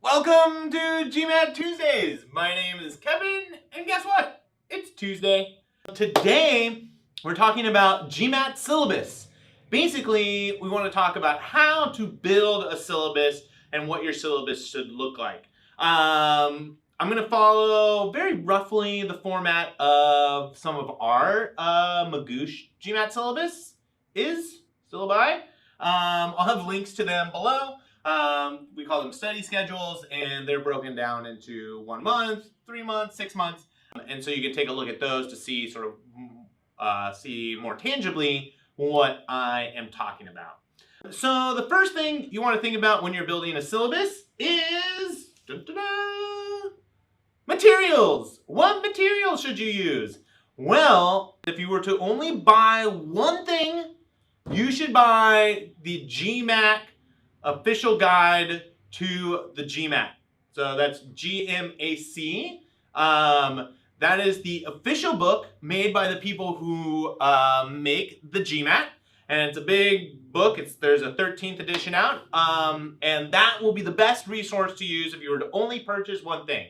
Welcome to GMAT Tuesdays. My name is Kevin, and guess what? It's Tuesday. Today, we're talking about GMAT syllabus. Basically, we want to talk about how to build a syllabus and what your syllabus should look like. I'm going to follow very roughly the format of some of our Magoosh GMAT syllabi. I'll have links to them below. We call them study schedules, and they're broken down into 1 month, 3 months, 6 months. And so you can take a look at those to see see more tangibly what I am talking about. So the first thing you want to think about when you're building a syllabus is materials. What materials should you use? Well, if you were to only buy one thing, you should buy the GMAT official guide to the GMAT. So that's GMAC. That is the official book made by the people who make the GMAT. And it's a big book. There's a 13th edition out. And that will be the best resource to use if you were to only purchase one thing.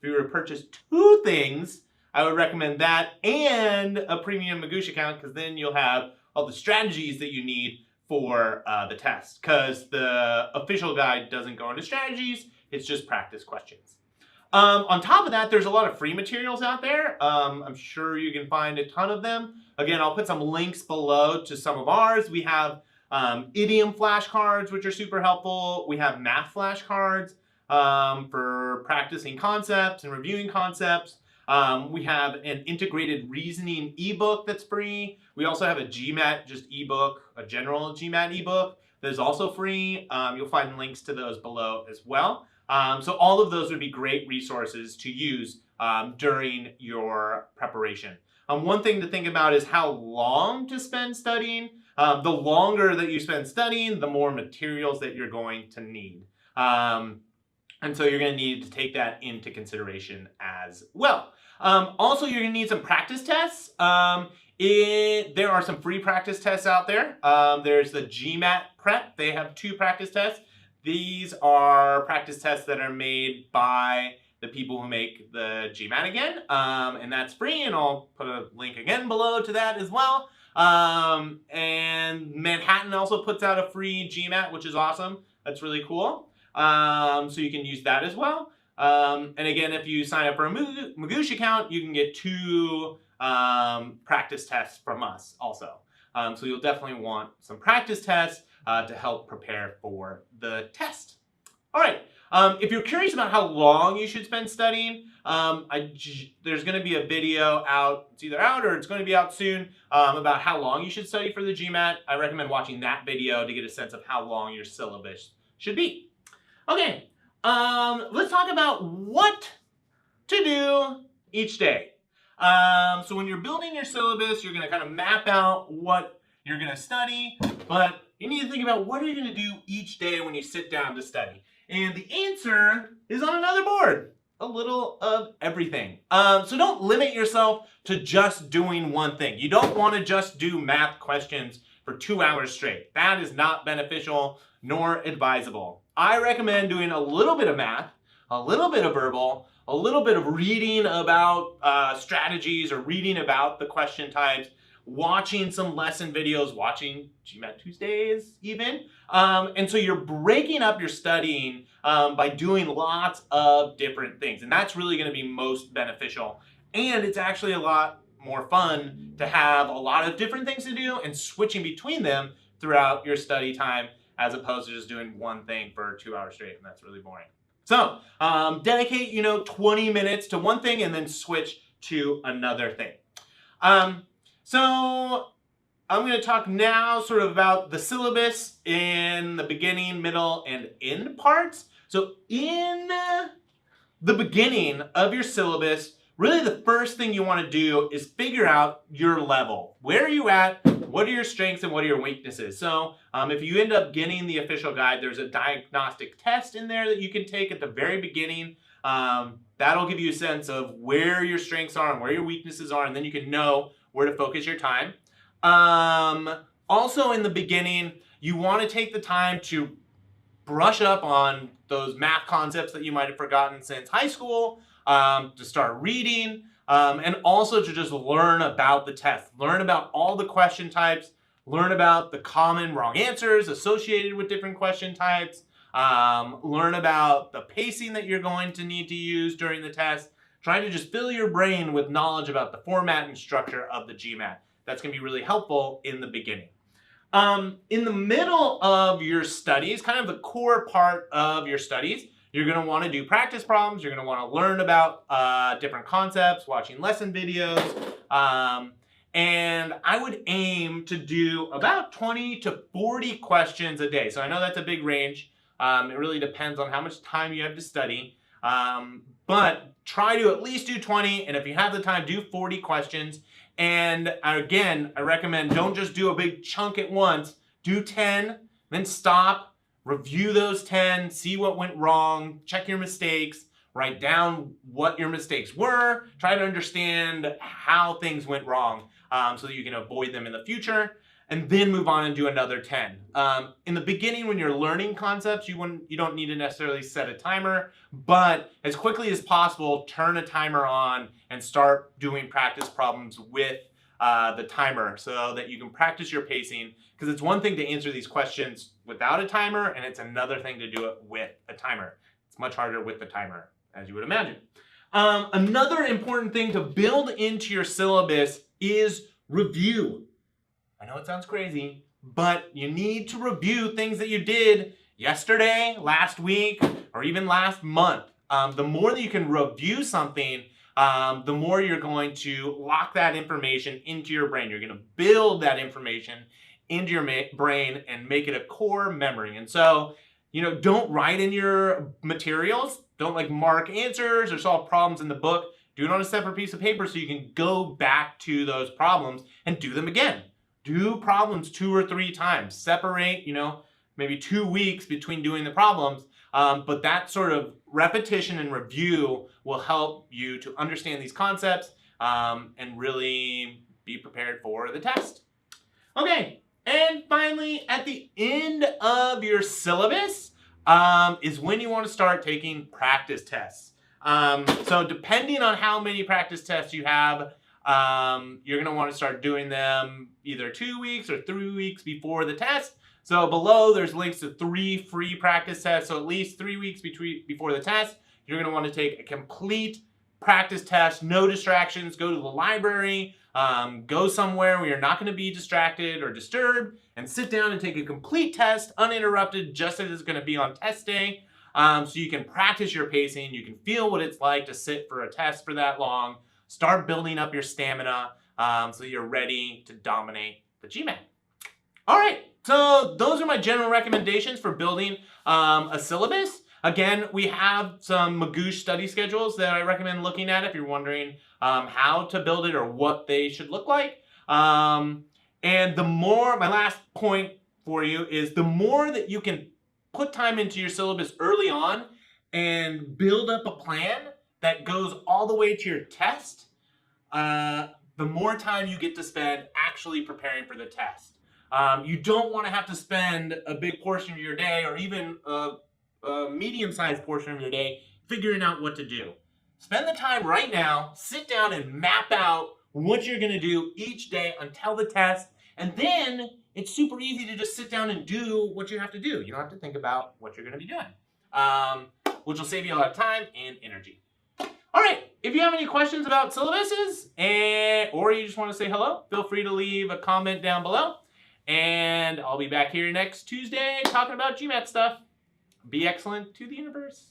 If you were to purchase 2 things, I would recommend that and a premium Magoosh account, because then you'll have all the strategies that you need for the test, because the official guide doesn't go into strategies, it's just practice questions. On top of that, there's a lot of free materials out there. I'm sure you can find a ton of them. Again, I'll put some links below to some of ours. We have idiom flashcards, which are super helpful. We have math flashcards for practicing concepts and reviewing concepts. We have an integrated reasoning ebook that's free. We also have a GMAT just ebook, a general GMAT ebook that is also free. You'll find links to those below as well. So all of those would be great resources to use during your preparation. One thing to think about is how long to spend studying. The longer that you spend studying, the more materials that you're going to need. And so you're going to need to take that into consideration as well. Also, you're going to need some practice tests. There are some free practice tests out there. There's the GMAT Prep. They have 2 practice tests. These are practice tests that are made by the people who make the GMAT again. And that's free, and I'll put a link again below to that as well. And Manhattan also puts out a free GMAT, which is awesome. That's really cool. So you can use that as well. And again, if you sign up for a Magoosh account, you can get 2 practice tests from us also. So you'll definitely want some practice tests to help prepare for the test. All right. If you're curious about how long you should spend studying, there's going to be a video out. It's either out or it's going to be out soon about how long you should study for the GMAT. I recommend watching that video to get a sense of how long your syllabus should be. Okay, let's talk about what to do each day. So when you're building your syllabus, you're going to kind of map out what you're going to study, but you need to think about what are you going to do each day when you sit down to study. And the answer is on another board. A little of everything. So don't limit yourself to just doing one thing. You don't want to just do math questions for 2 hours straight. That is not beneficial nor advisable. I recommend doing a little bit of math, a little bit of verbal, a little bit of reading about strategies or reading about the question types, watching some lesson videos, watching GMAT Tuesdays even. And so you're breaking up your studying by doing lots of different things. And that's really going to be most beneficial. And it's actually a lot more fun to have a lot of different things to do and switching between them throughout your study time, as opposed to just doing one thing for 2 hours straight, and that's really boring. So dedicate, 20 minutes to one thing and then switch to another thing. So I'm going to talk now sort of about the syllabus in the beginning, middle, and end parts. So in the beginning of your syllabus, really the first thing you want to do is figure out your level. Where are you at? What are your strengths and what are your weaknesses? So if you end up getting the official guide, there's a diagnostic test in there that you can take at the very beginning. That'll give you a sense of where your strengths are and where your weaknesses are, and then you can know where to focus your time. Also in the beginning, you want to take the time to brush up on those math concepts that you might have forgotten since high school, to start reading, and also to just learn about the test. Learn about all the question types, learn about the common wrong answers associated with different question types, learn about the pacing that you're going to need to use during the test. Try to just fill your brain with knowledge about the format and structure of the GMAT. That's going to be really helpful in the beginning. In the middle of your studies, kind of the core part of your studies, you're going to want to do practice problems. You're going to want to learn about different concepts, watching lesson videos. And I would aim to do about 20 to 40 questions a day. So I know that's a big range. It really depends on how much time you have to study. But try to at least do 20, and if you have the time, do 40 questions. And again, I recommend don't just do a big chunk at once. Do 10, then stop, review those 10, see what went wrong, check your mistakes, write down what your mistakes were, try to understand how things went wrong so that you can avoid them in the future. And then move on and do another 10. In the beginning, when you're learning concepts, you don't need to necessarily set a timer, but as quickly as possible, turn a timer on and start doing practice problems with the timer so that you can practice your pacing, because it's one thing to answer these questions without a timer, and it's another thing to do it with a timer. It's much harder with the timer, as you would imagine. Another important thing to build into your syllabus is review. I know it sounds crazy, but you need to review things that you did yesterday, last week, or even last month. The more that you can review something, the more you're going to lock that information into your brain. You're going to build that information into your brain and make it a core memory. And so, don't write in your materials. Don't like mark answers or solve problems in the book. Do it on a separate piece of paper so you can go back to those problems and do them again. Do problems 2 or 3 times. Separate, maybe 2 weeks between doing the problems. But that sort of repetition and review will help you to understand these concepts and really be prepared for the test. Okay, and finally, at the end of your syllabus is when you want to start taking practice tests. So depending on how many practice tests you have, you're going to want to start doing them either 2 weeks or 3 weeks before the test. So below there's links to 3 free practice tests. So at least 3 weeks before the test, you're going to want to take a complete practice test, no distractions. Go to the library, go somewhere where you're not going to be distracted or disturbed, and sit down and take a complete test uninterrupted, just as it's going to be on test day. So you can practice your pacing. You can feel what it's like to sit for a test for that long. Start building up your stamina so you're ready to dominate the GMAT. All right, so those are my general recommendations for building a syllabus. Again, we have some Magoosh study schedules that I recommend looking at if you're wondering how to build it or what they should look like. And my last point for you is the more that you can put time into your syllabus early on and build up a plan that goes all the way to your test, the more time you get to spend actually preparing for the test. You don't want to have to spend a big portion of your day or even a medium-sized portion of your day figuring out what to do. Spend the time right now, sit down and map out what you're going to do each day until the test, and then it's super easy to just sit down and do what you have to do. You don't have to think about what you're going to be doing, which will save you a lot of time and energy. All right, if you have any questions about syllabuses or you just want to say hello, feel free to leave a comment down below. And I'll be back here next Tuesday talking about GMAT stuff. Be excellent to the universe.